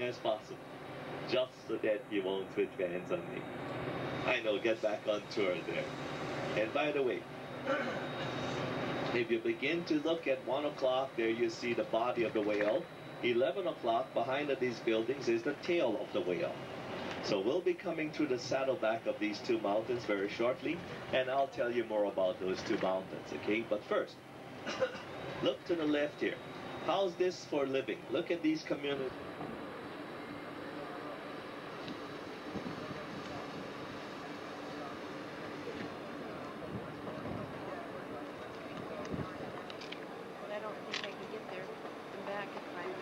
as possible, just so that you won't switch your hands on me. I know, get back on tour there. And by the way, if you begin to look at 1 o'clock, there you see the body of the whale. 11 o'clock, behind these buildings, is the tail of the whale. So we'll be coming through the saddleback of these two mountains very shortly, and I'll tell you more about those two mountains, okay? But first, look to the left here. How's this for living? Look at these communities. But I don't think I can get there and back in 5 minutes.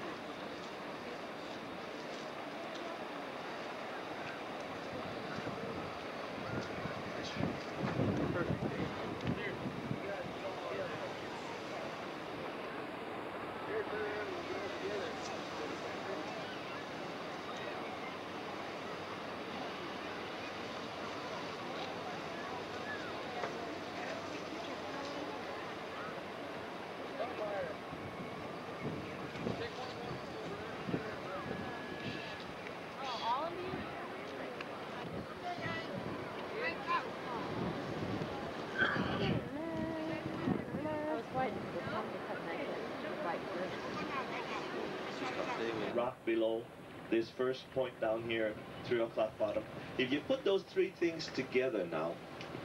Rock below this first point down here, 3 o'clock bottom. If you put those three things together now,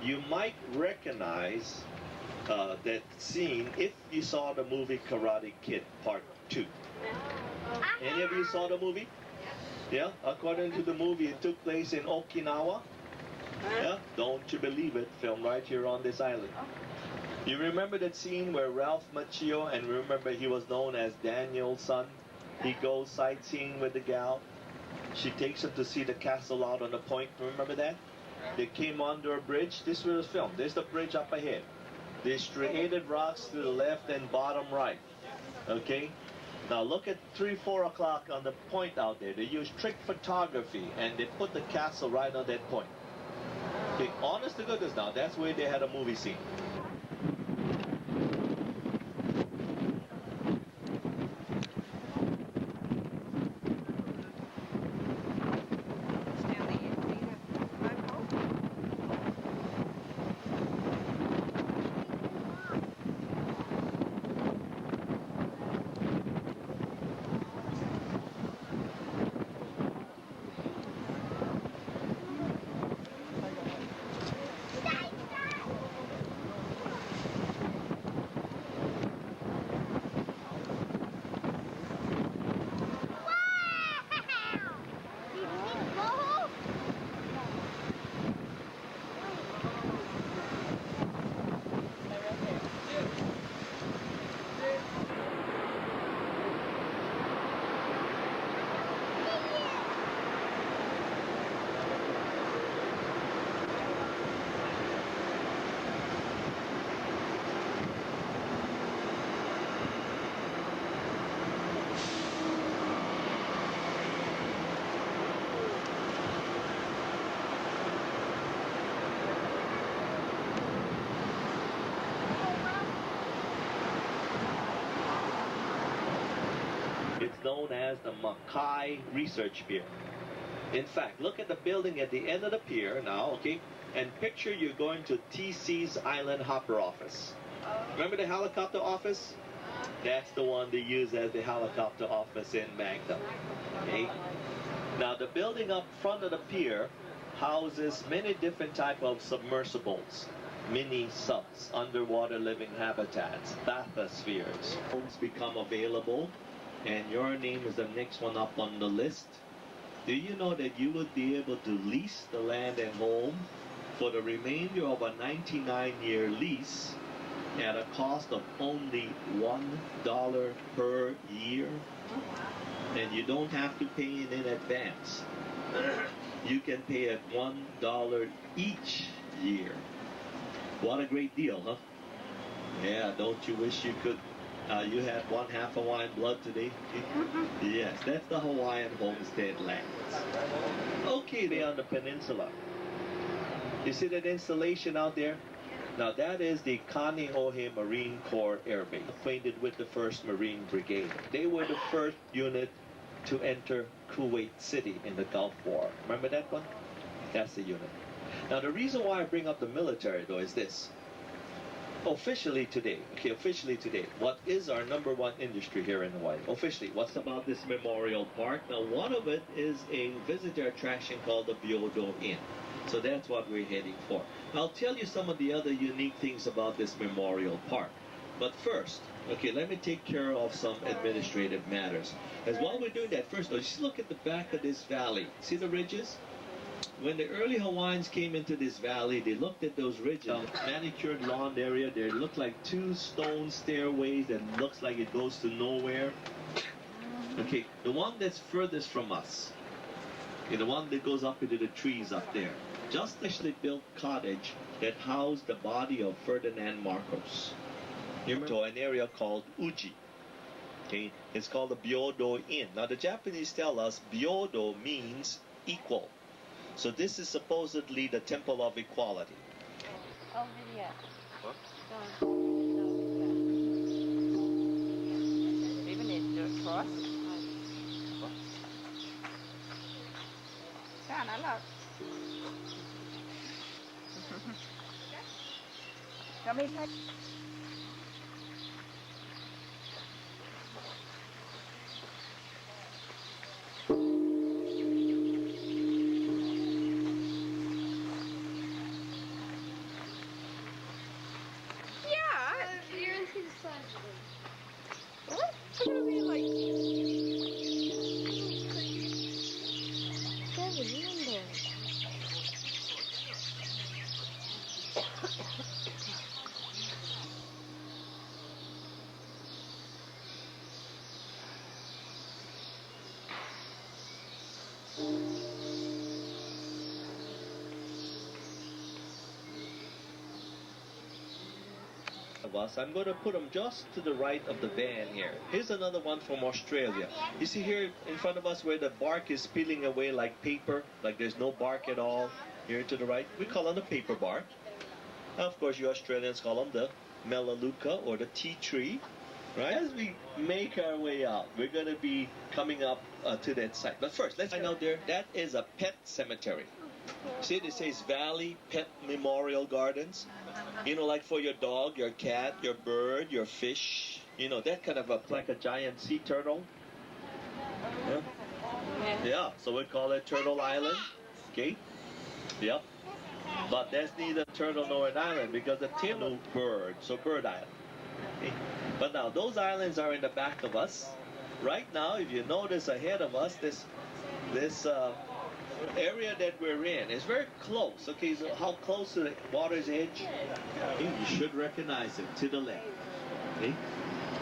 you might recognize that scene if you saw the movie Karate Kid Part 2. Any of you saw the movie? Yeah? According to the movie, it took place in Okinawa. Yeah? Don't you believe it? Filmed right here on this island. You remember that scene where Ralph Macchio, and remember he was known as Daniel's son? He goes sightseeing with the gal. She takes him to see the castle out on the point. Remember that? They came under a bridge. This was filmed. There's the bridge up ahead. They striated rocks to the left and bottom right. Okay? Now look at 3, 4 o'clock on the point out there. They use trick photography and they put the castle right on that point. Okay, honest to goodness now, that's where they had a movie scene. Known as the Mackay Research Pier. In fact, look at the building at the end of the pier now, okay? And picture you're going to TC's Island Hopper office. Remember the helicopter office? That's the one they use as the helicopter office in Magda. Okay? Now the building up front of the pier houses many different type of submersibles, mini subs, underwater living habitats, bathyspheres. Homes become available, and your name is the next one up on the list. Do you know that you would be able to lease the land and home for the remainder of a 99-year lease at a cost of only $1 per year? And you don't have to pay it in advance. You can pay at $1 each year. What a great deal, huh? Yeah, don't you wish you could you had one half Hawaiian blood today? Yes, that's the Hawaiian homestead lands. Okay, they're on the peninsula. You see that installation out there? Now that is the Kaneohe Marine Corps Air Base, acquainted with the 1st Marine Brigade. They were the first unit to enter Kuwait City in the Gulf War. Remember that one? That's the unit. Now the reason why I bring up the military though is this. Officially today, what is our number one industry here in Hawaii? Officially, what's about this memorial park? Now one of it is a visitor attraction called the Biodo Inn. So that's what we're heading for. I'll tell you some of the other unique things about this memorial park. But first, let me take care of some administrative matters. As while we're doing that, first, just look at the back of this valley. See the ridges? When the early Hawaiians came into this valley, they looked at those ridges. Manicured lawn area, they look like two stone stairways that looks like it goes to nowhere. Okay, the one that's furthest from us, the one that goes up into the trees up there, just freshly built cottage that housed the body of Ferdinand Marcos. To an area called Uji. Okay, it's called the Biodo Inn. Now the Japanese tell us Biodo means equal. So this is supposedly the temple of equality. Oh, yeah. What? Even if you're cross. Sana lang. Kami sa what? It's gonna be like of us. I'm going to put them just to the right of the van here. Here's another one from Australia. You see here in front of us where the bark is peeling away like paper, like there's no bark at all. Here to the right, we call them the paper bark. Now, of course, you Australians call them the melaleuca or the tea tree. Right? As we make our way out, we're going to be coming up to that site. But first, let's find out there. That is a pet cemetery. See, it says Valley Pet Memorial Gardens. Like for your dog, your cat, your bird, your fish. That kind of like a giant sea turtle. Yeah, so we call it Turtle Island. Okay? Yep. But that's neither turtle nor an island because the tail bird, so Bird Island. Okay? But now, those islands are in the back of us. Right now, if you notice ahead of us, this area that we're in is very close. Okay, so how close to the water's edge? Okay, you should recognize it to the left. Okay.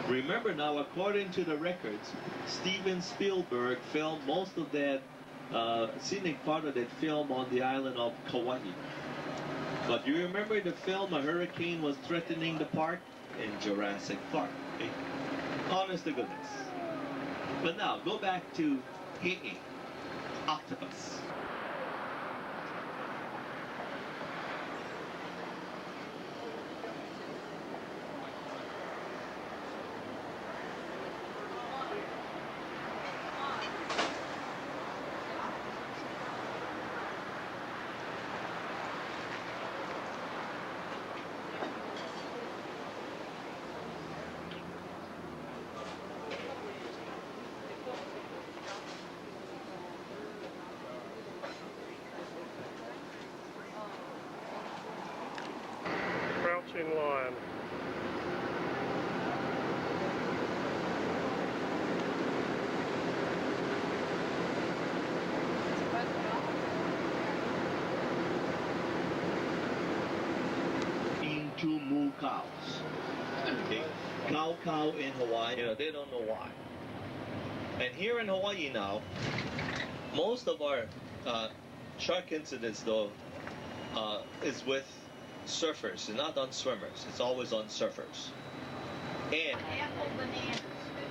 Remember now, according to the records, Steven Spielberg filmed most of that scenic part of that film on the island of Kauai. But you remember in the film a hurricane was threatening the park in Jurassic Park. Okay? Honest to goodness. But now, go back to He'e, octopus. Crouching lion. Into moo cows. Okay? Cow in Hawaii, they don't know why. And here in Hawaii now, most of our shark incidents though is with surfers, and not on swimmers. It's always on surfers. And apple bananas,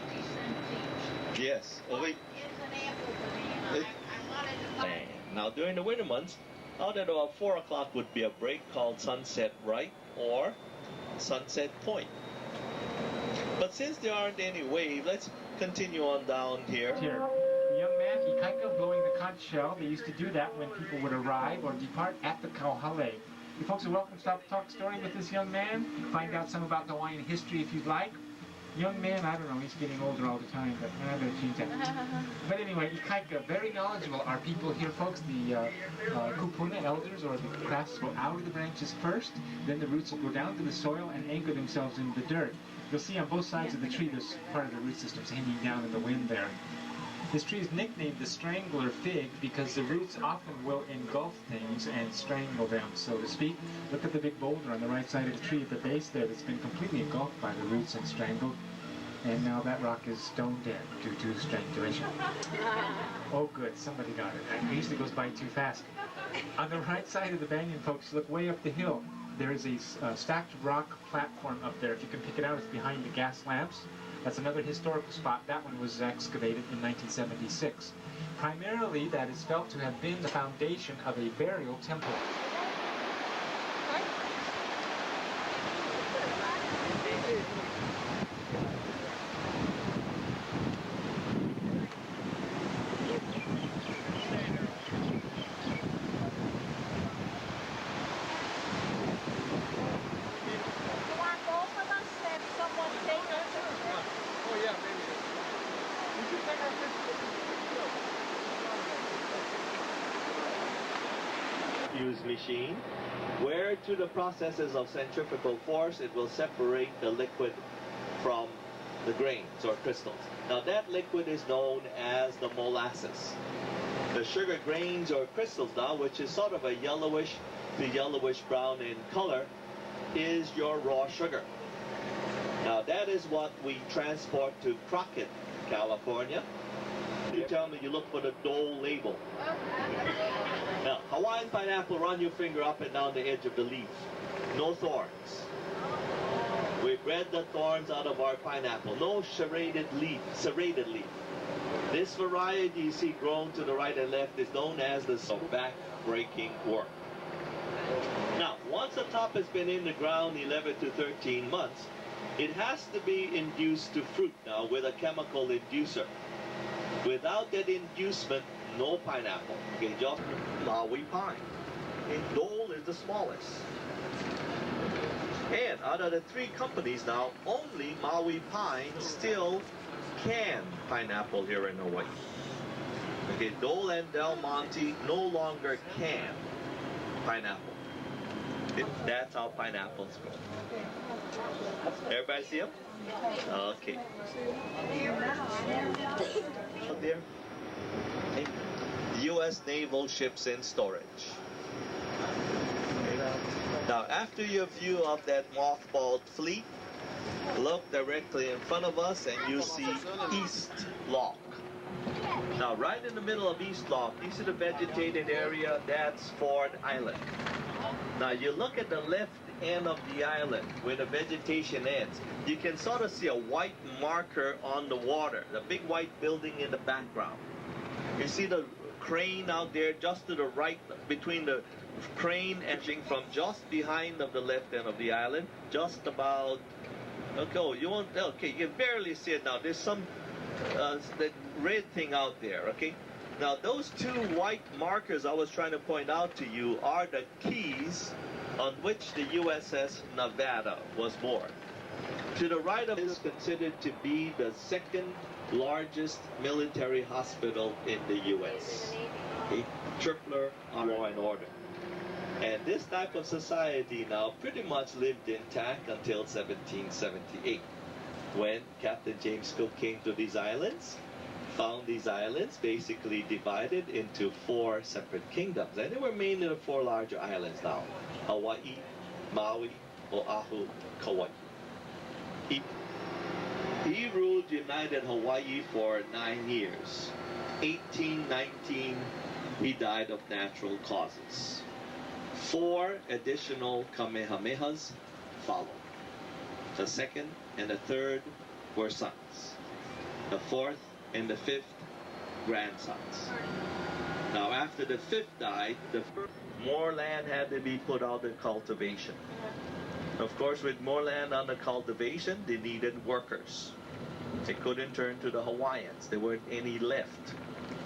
50 cents each. yes, oh wait. It's an apple banana. I wanted to buy And now during the winter months, out at about 4 o'clock would be a break called Sunset Right or Sunset Point. But since there aren't any waves, let's continue on down here. Kaika blowing the conch shell. They used to do that when people would arrive or depart at the Kauhale. You folks are welcome to stop talk story with this young man. Find out some about Hawaiian history if you'd like. Young man, I don't know, he's getting older all the time, but I better change that. But anyway, Ikaika, very knowledgeable. Our people here, folks, the kupuna elders or the crafts go out of the branches first, then the roots will go down to the soil and anchor themselves in the dirt. You'll see on both sides of the tree, there's part of the root systems hanging down in the wind there. This tree is nicknamed the strangler fig because the roots often will engulf things and strangle them, so to speak. Look at the big boulder on the right side of the tree at the base there that's been completely engulfed by the roots and strangled. And now that rock is stone dead due to strangulation. Oh good, somebody got it. It usually goes by too fast. On the right side of the banyan, folks, look way up the hill. There is a stacked rock platform up there. If you can pick it out, it's behind the gas lamps. That's another historical spot. That one was excavated in 1976. Primarily, that is felt to have been the foundation of a burial temple. Use machine, where through the processes of centrifugal force it will separate the liquid from the grains or crystals. Now that liquid is known as the molasses. The sugar grains or crystals now, which is sort of a yellowish to yellowish brown in color, is your raw sugar. Now that is what we transport to Crockett, California. You tell me you look for the Dole label. Now, Hawaiian pineapple, run your finger up and down the edge of the leaf. No thorns. We bred the thorns out of our pineapple. No serrated leaf. This variety you see grown to the right and left is known as the back-breaking work. Now, once the top has been in the ground 11 to 13 months, it has to be induced to fruit now with a chemical inducer. Without that inducement, no pineapple. Okay, just Maui pine. Okay, Dole is the smallest. And out of the three companies now, only Maui Pine still can pineapple here in Hawaii. Okay, Dole and Del Monte no longer can pineapple. That's how pineapples grow. Everybody see them? Okay. Out there. Okay. U.S. naval ships in storage. Now, after your view of that mothballed fleet, look directly in front of us and you see East Loch. Now, right in the middle of East Loch, you see the vegetated area, that's Ford Island. Now, you look at the left end of the island where the vegetation ends, you can sort of see a white marker on the water, the big white building in the background. You see the crane out there just to the right, between the crane edging from just behind of the left end of the island, just about, okay, you won't, okay, you can barely see it now. There's some that red thing out there, okay? Now, those two white markers I was trying to point out to you are the keys on which the USS Nevada was moored. To the right of it is considered to be the second largest military hospital in the U.S. A Tripler Law and Order. And this type of society now pretty much lived intact until 1778, when Captain James Cook came to these islands, found these islands basically divided into 4 separate kingdoms. And they were mainly the 4 larger islands now: Hawaii, Maui, Oahu, Kauai. He ruled United Hawaii for 9 years. 1819, he died of natural causes. 4 additional Kamehamehas followed. The second and the third were sons. The fourth and the fifth, grandsons. Now, after the fifth died, more land had to be put out in cultivation. Of course, with more land under cultivation, they needed workers. They couldn't turn to the Hawaiians. There weren't any left.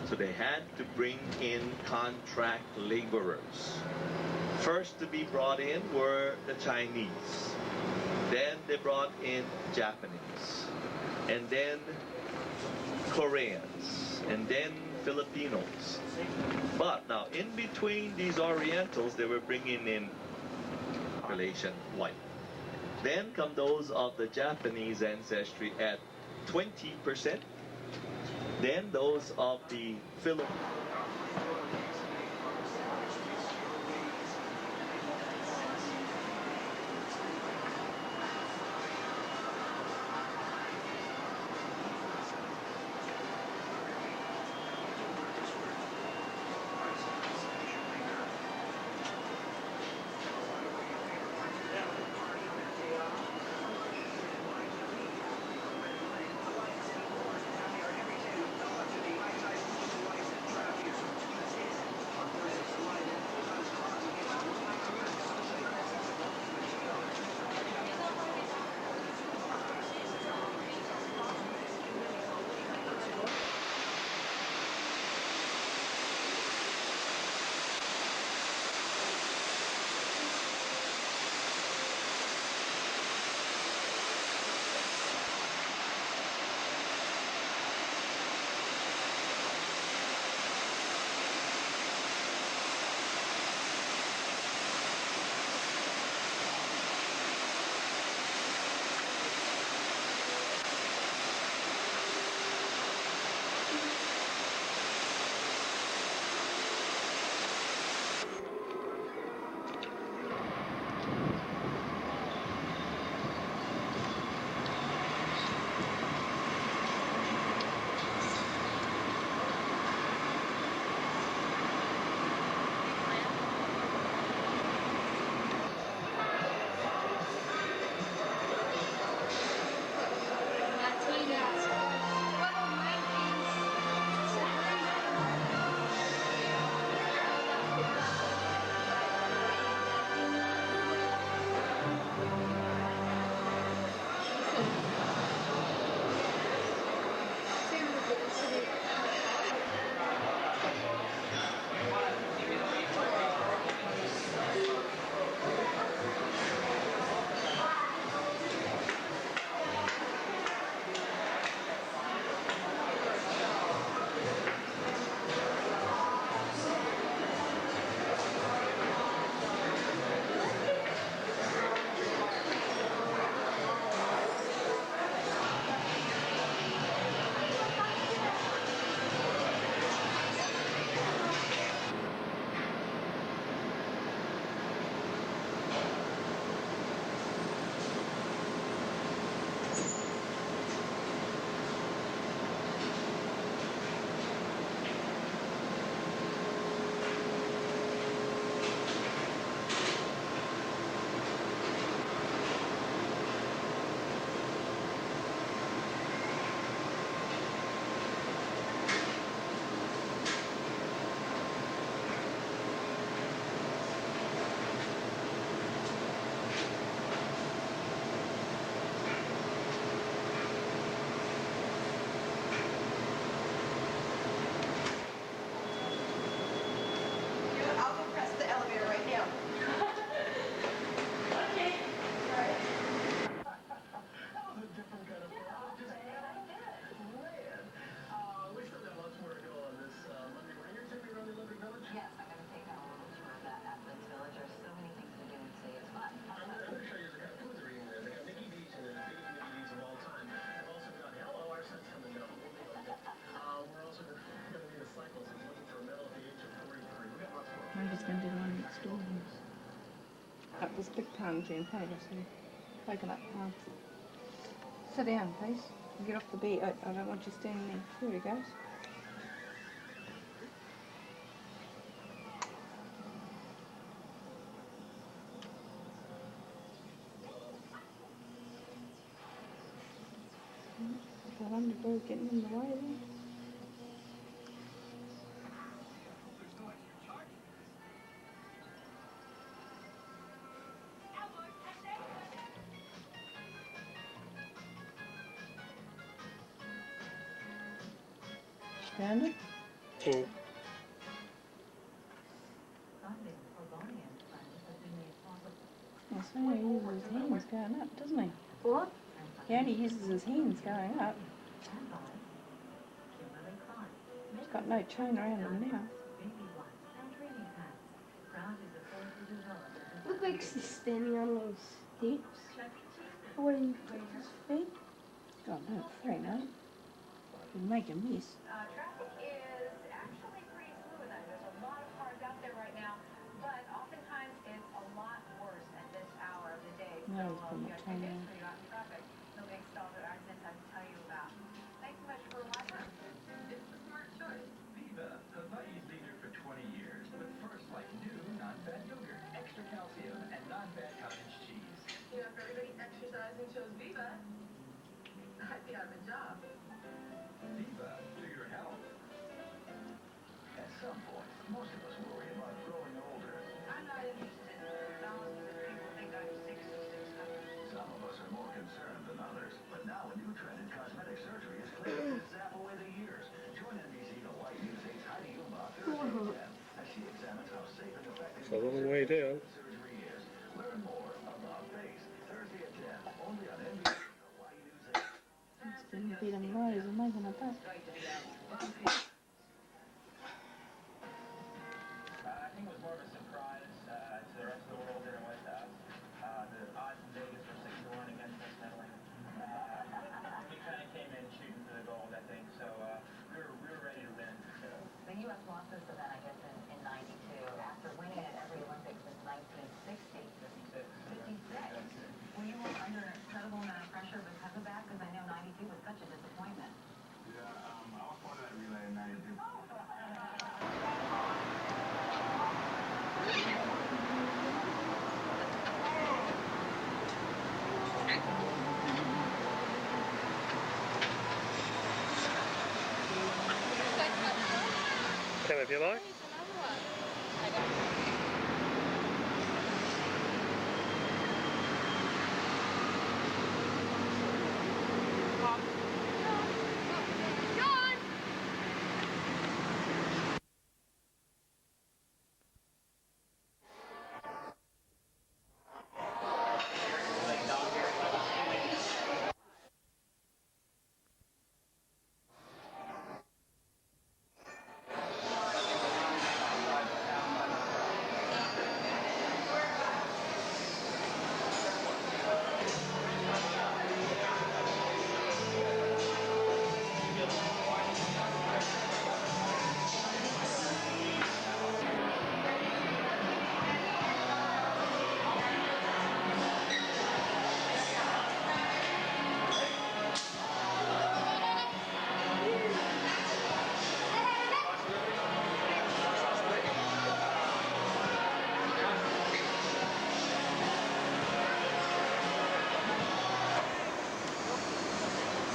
So they had to bring in contract laborers. First to be brought in were the Chinese. Then they brought in Japanese. And then Koreans. And then Filipinos. But now, in between these Orientals, they were bringing in population white. Then come those of the Japanese ancestry at 20%. Then those of the Filipinos. I'm just going to do the one next door. Up this big palm tree and pay us and coconut palms. Sit down, please. Get off the bed. I don't want you standing there. There he goes. The underbird's getting in the way there. Found it? Mm. That's why he uses his hands going up, doesn't he? What? He only uses his hands going up. He's got no chain around him now. Look like he's standing on those steps. Where he put his feet? God, no, three, no. He'll make a mess. Traffic is actually pretty smooth. There's a lot of cars out there right now, but oftentimes it's a lot worse at this hour of the day. So, No, he's put my tickets chain for on. you out in traffic. No big stalls or accidents I can tell you about. Thanks so much for watching. It's the smart choice. Viva, Hawaii's leader for 20 years, but first like new non-fat yogurt, extra calcium, and non-fat cottage cheese. You know, if everybody exercising chose Viva, I'd be out of a job. Viva to your health. At some point, most of us worry about growing older. I'm not interested in thousands of people think I'm 6'6". Some of us are more concerned than others, but now a new trend in cosmetic surgery is claiming to zap away the years. Join NBC Hawaii News 8's Heidi Yuma Thursday at 10 as she examines how safe and effective It's a long way down. surgery is. Learn more about face Thursday at 10, only on NBC Hawaii News 8. It's going to be them rise and making a buck. I think it was more of a surprise to the rest of the world than it was to us. The odds in Vegas were 6-1 against us medaling. We kind of came in shooting for the gold, I think, so we were ready to win. So. The U.S. lost this event, I guess, in 92 after winning at every Olympics since 1960. 56. Were you under an incredible amount of pressure because of that? Because I know 92 was such a disappointment. Yeah, I was part of that relay in 92. Come if you like.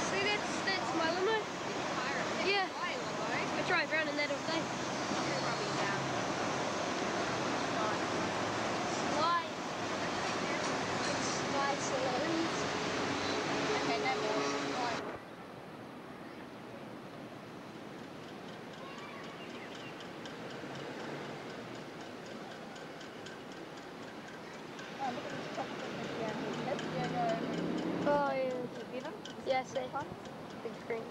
See, that's my limo? Yeah. I drive around in that all day. Slide. Slide saloons. Okay, no more. Oh, yeah. Yeah, I see. Big screen.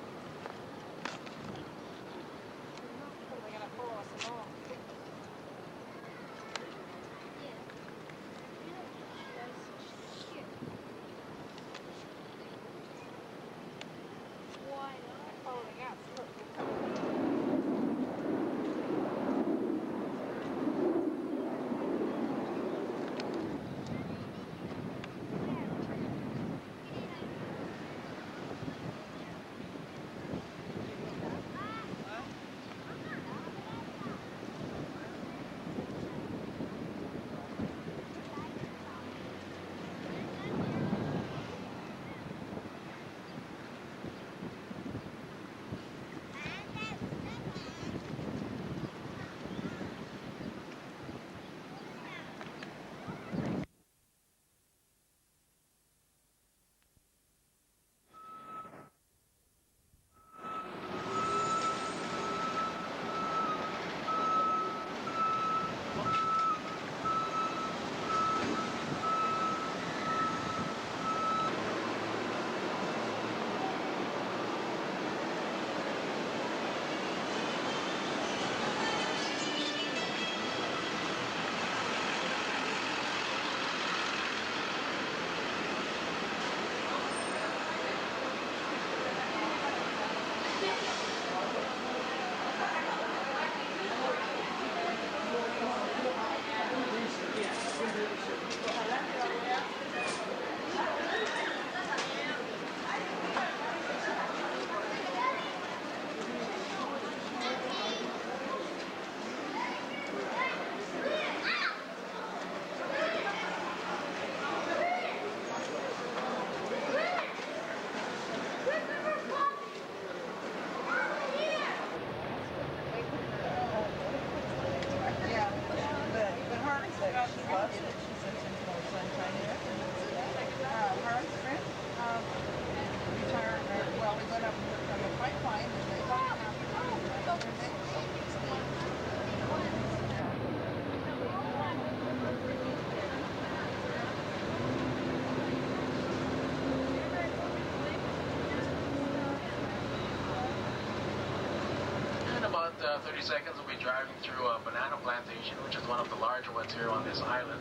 30 seconds, we'll be driving through a banana plantation, which is one of the larger ones here on this island.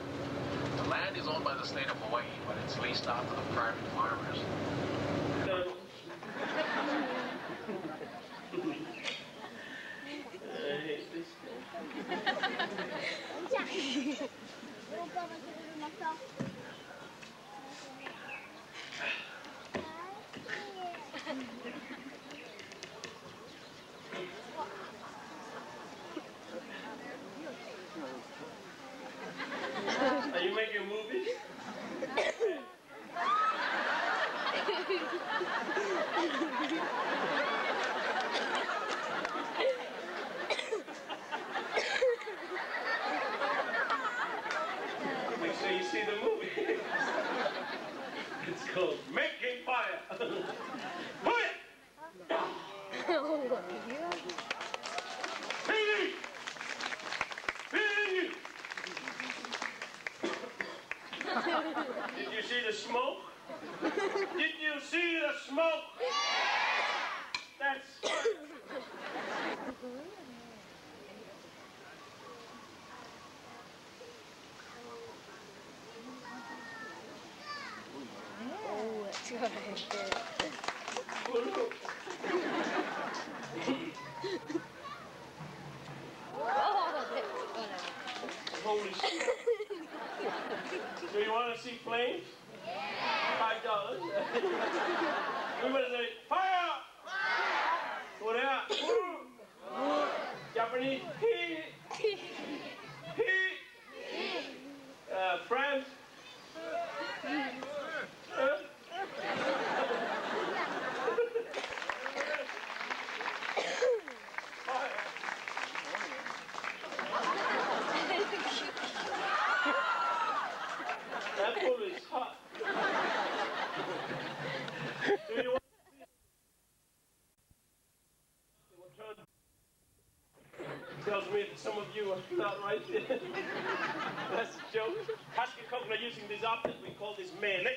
The land is owned by the state of Hawaii, but it's leased out to the private farmers. Are you making movies? Make sure you see the movie. It's called Making Fire. Put it! Piggy! Piggy! Did you see the smoke? Did you see the smoke? That's... Oh, that's what I did. Holy shit. Do you want to see flames? $5. Everybody say, fire! Korea. Japanese. France. That food is hot. Do you want tells me that some of you are not right. That's a joke. Husky coconut using this optic, we call this mele.